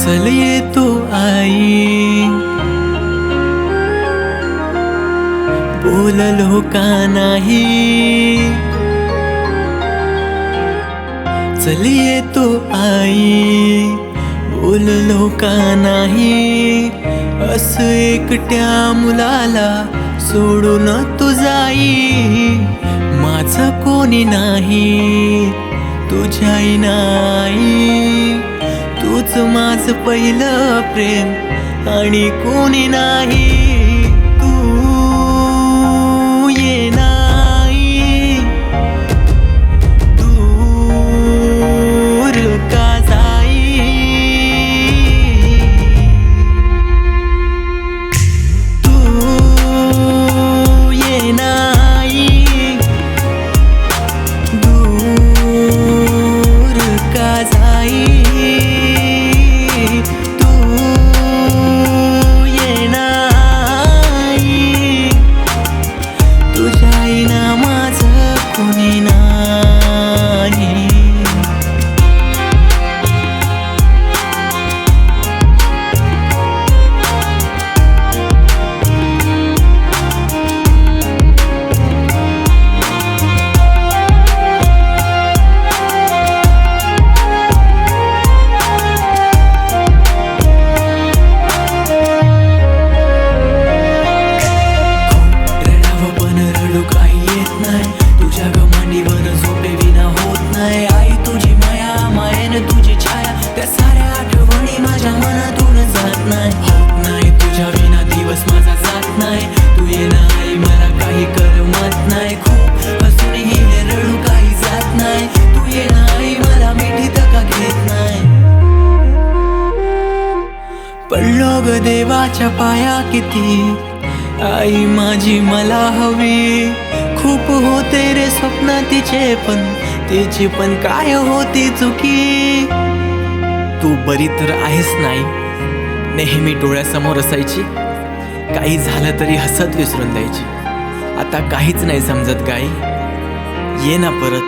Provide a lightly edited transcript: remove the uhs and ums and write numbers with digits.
चल ये तू आई, बोललो का नाही. चल ये तू आई, बोललो का नाही. असं एकट्या मुलाला सोडून तू जाई. माझं कोणी नाही, तुझ्या नाही. तूच माझं पहिलं प्रेम आणि कोणी नाही. तू ये नाही, दूर का जाई. तू ये नाही, दूर का जाई. पडलो ग देवाच्या पाया किती, आई माझी मला हवी. खूप होते रे स्वप्न तिचे, पण तिची पण काय होती चुकी. तू बरी तर आहेस नाही, नेहमी डोळ्यासमोर असायची. काही झालं तरी हसत विसरून द्यायची. आता काहीच नाही समजत गाई, ये ना परत.